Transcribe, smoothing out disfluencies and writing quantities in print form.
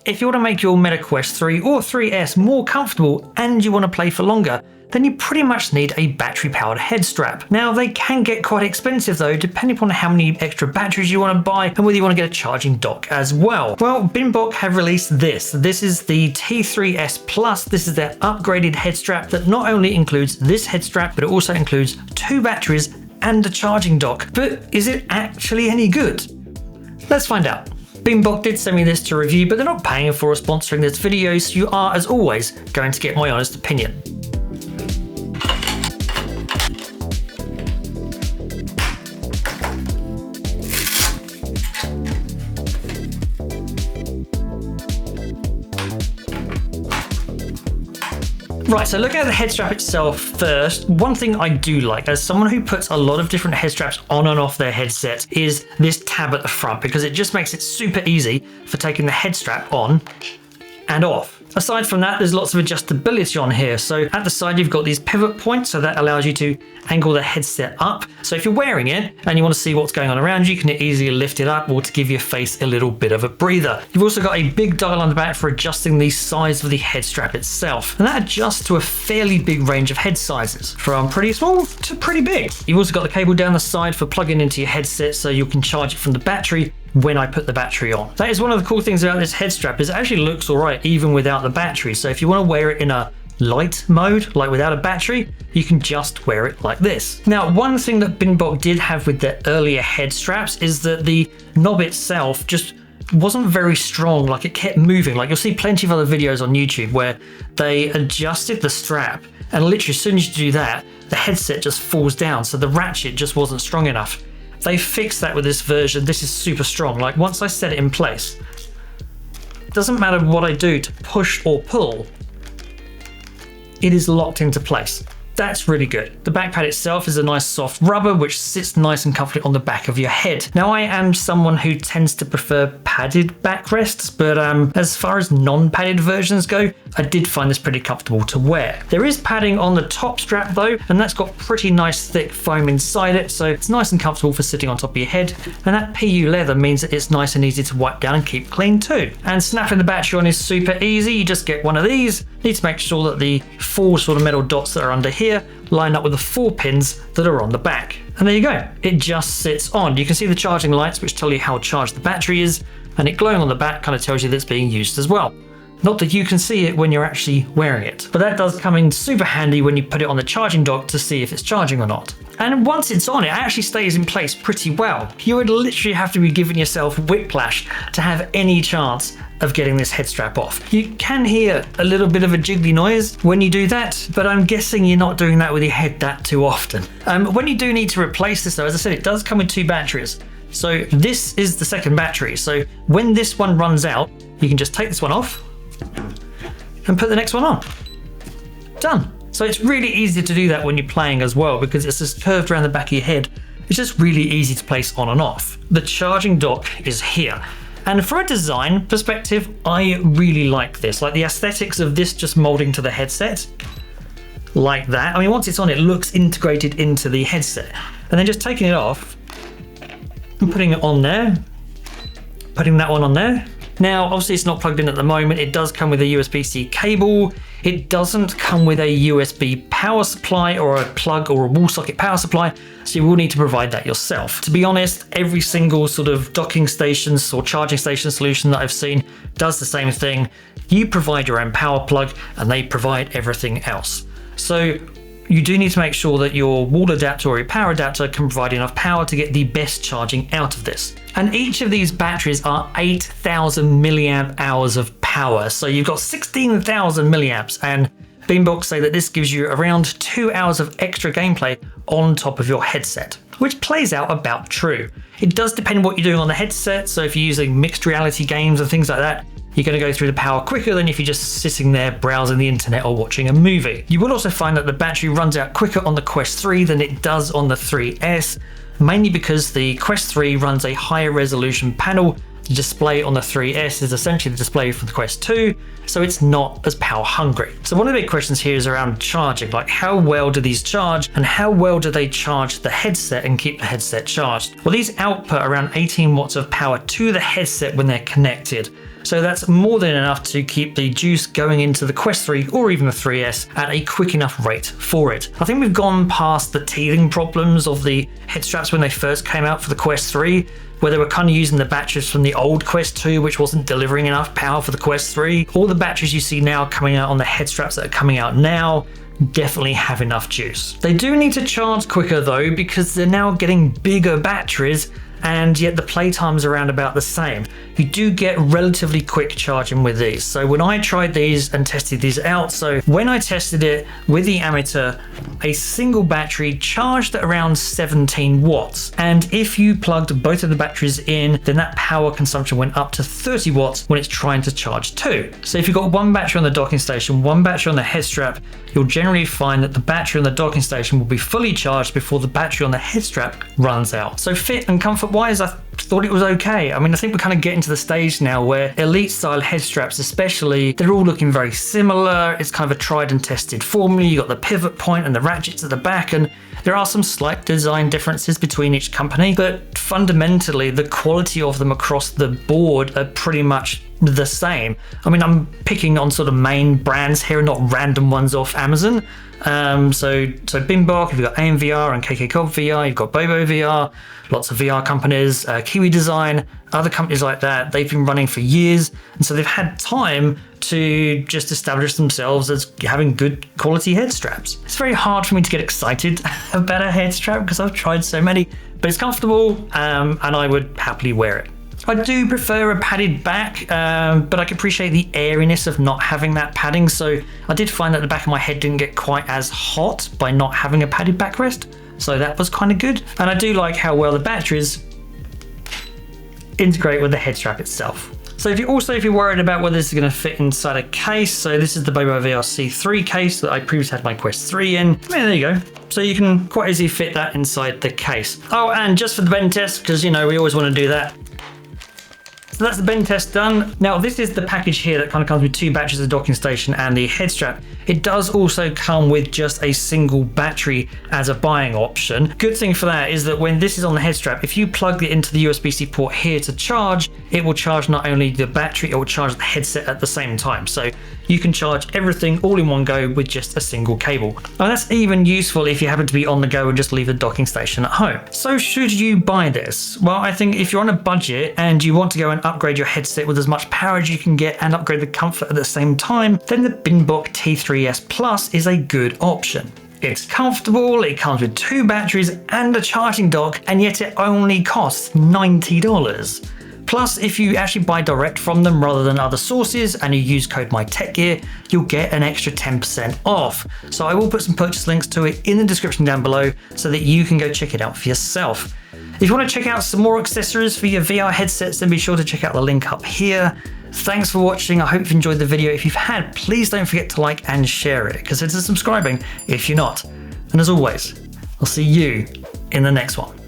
If you want to make your Meta Quest 3 or 3S more comfortable and you want to play for longer, then you pretty much need a battery-powered head strap. Now, they can get quite expensive though, depending upon how many extra batteries you want to buy and whether you want to get a charging dock as well. Well, Binbok have released this. This is the T3S Plus. This is their upgraded head strap that not only includes this head strap, but it also includes 2 batteries and a charging dock. But is it actually any good? Let's find out. Binbok did send me this to review, but they're not paying for or sponsoring this video, so you are, as always, going to get my honest opinion. Right, so looking at the head strap itself first, one thing I do like, as someone who puts a lot of different head straps on and off their headset, is this tab at the front, because it just makes it super easy for taking the head strap on and off. Aside from that, there's lots of adjustability on here. So at the side, you've got these pivot points, so that allows you to angle the headset up. So if you're wearing it and you want to see what's going on around you, you can easily lift it up or to give your face a little bit of a breather. You've also got a big dial on the back for adjusting the size of the head strap itself. And that adjusts to a fairly big range of head sizes, from pretty small to pretty big. You've also got the cable down the side for plugging into your headset so you can charge it from the battery when I put the battery on. That is one of the cool things about this head strap, is it actually looks all right even without the battery. So if you want to wear it in a light mode, like without a battery, you can just wear it like this. Now, one thing that Binbok did have with their earlier head straps is that the knob itself just wasn't very strong, like it kept moving. Like you'll see plenty of other videos on YouTube where they adjusted the strap and literally as soon as you do that, the headset just falls down. So the ratchet just wasn't strong enough. They fixed that with this version. This is super strong. Like once I set it in place, it doesn't matter what I do to push or pull, it is locked into place. That's really good. The back pad itself is a nice soft rubber which sits nice and comfortably on the back of your head. Now, I am someone who tends to prefer padded backrests, but as far as non-padded versions go, I did find this pretty comfortable to wear. There is padding on the top strap though, and that's got pretty nice thick foam inside it, so it's nice and comfortable for sitting on top of your head. And that PU leather means that it's nice and easy to wipe down and keep clean too. And snapping the battery on is super easy. You just get one of these. Need to make sure that the 4 sort of metal dots that are under here line up with the 4 pins that are on the back. And there you go. It just sits on. You can see the charging lights which tell you how charged the battery is, and it glowing on the back kind of tells you that it's being used as well. Not that you can see it when you're actually wearing it, but that does come in super handy when you put it on the charging dock to see if it's charging or not. And once it's on, it actually stays in place pretty well. You would literally have to be giving yourself whiplash to have any chance of getting this head strap off. You can hear a little bit of a jiggly noise when you do that, but I'm guessing you're not doing that with your head that too often. When you do need to replace this though, as I said, it does come with 2 batteries. So this is the second battery. So when this one runs out, you can just take this one off and put the next one on. Done. So it's really easy to do that when you're playing as well, because it's just curved around the back of your head. It's just really easy to place on and off. The charging dock is here. And from a design perspective, I really like this. Like the aesthetics of this just molding to the headset, like that. I mean, once it's on, it looks integrated into the headset. And then just taking it off and putting it on there, putting that one on there. Now, obviously it's not plugged in at the moment. It does come with a USB-C cable. It doesn't come with a USB power supply or a plug or a wall socket power supply, so you will need to provide that yourself. To be honest, every single sort of docking stations or charging station solution that I've seen does the same thing. You provide your own power plug and they provide everything else. So you do need to make sure that your wall adapter or your power adapter can provide enough power to get the best charging out of this. And each of these batteries are 8,000 milliamp hours of power. So you've got 16,000 milliamps, and Binbok say that this gives you around 2 hours of extra gameplay on top of your headset, which plays out about true. It does depend what you're doing on the headset. So if you're using mixed reality games and things like that, you're going to go through the power quicker than if you're just sitting there browsing the internet or watching a movie. You will also find that the battery runs out quicker on the Quest 3 than it does on the 3S, mainly because the Quest 3 runs a higher resolution panel. The display on the 3S is essentially the display from the Quest 2, so it's not as power hungry. So one of the big questions here is around charging, like how well do these charge and how well do they charge the headset and keep the headset charged? Well, these output around 18 watts of power to the headset when they're connected. So that's more than enough to keep the juice going into the Quest 3 or even the 3S at a quick enough rate for it. I think we've gone past the teething problems of the head straps when they first came out for the Quest 3, where they were kind of using the batteries from the old Quest 2, which wasn't delivering enough power for the Quest 3. All the batteries you see now coming out on the head straps that are coming out now definitely have enough juice. They do need to charge quicker though, because they're now getting bigger batteries, and yet the playtime's around about the same. You do get relatively quick charging with these. So when I tried these and tested these out, so when I tested it with the Amateur, a single battery charged at around 17 watts. And if you plugged both of the batteries in, then that power consumption went up to 30 watts when it's trying to charge too. So if you've got one battery on the docking station, one battery on the head strap, you'll generally find that the battery on the docking station will be fully charged before the battery on the head strap runs out. So fit and comfort wise, I thought it was okay. I mean, I think we're kind of getting to the stage now where elite style head straps especially, they're all looking very similar. It's kind of a tried and tested formula. You got the pivot point and the ratchets at the back, and there are some slight design differences between each company, but fundamentally the quality of them across the board are pretty much the same. I mean, I'm picking on sort of main brands here, not random ones off Amazon. So Bimbok, you've got AMVR and KK Cobb VR, you've got Bobo VR, lots of VR companies, Kiwi Design, other companies like that. They've been running for years, and so they've had time to just establish themselves as having good quality head straps. It's very hard for me to get excited about a head strap because I've tried so many, but it's comfortable, and I would happily wear it. I do prefer a padded back, but I can appreciate the airiness of not having that padding. So I did find that the back of my head didn't get quite as hot by not having a padded backrest. So that was kind of good. And I do like how well the batteries integrate with the head strap itself. So if you're worried about whether this is going to fit inside a case, so this is the Bobo VR C3 case that I previously had my Quest 3 in. Yeah, there you go. So you can quite easily fit that inside the case. Oh, and just for the bend test, because you know we always want to do that. So that's the bend test done. Now this is the package here that kind of comes with two batteries, the docking station and the head strap. It does also come with just a single battery as a buying option. Good thing for that is that when this is on the head strap, if you plug it into the USB-C port here to charge, it will charge not only the battery, it will charge the headset at the same time. So you can charge everything all in one go with just a single cable. And that's even useful if you happen to be on the go and just leave the docking station at home. So should you buy this? Well, I think if you're on a budget and you want to go and upgrade your headset with as much power as you can get and upgrade the comfort at the same time, then the Bimbok T3S Plus is a good option. It's comfortable, it comes with two batteries and a charging dock, and yet it only costs $90. Plus, if you actually buy direct from them rather than other sources and you use code MyTechGear, you'll get an extra 10% off. So I will put some purchase links to it in the description down below so that you can go check it out for yourself. If you want to check out some more accessories for your VR headsets, then be sure to check out the link up here. Thanks for watching. I hope you've enjoyed the video. If you've had, please don't forget to like and share it. Consider subscribing if you're not. And as always, I'll see you in the next one.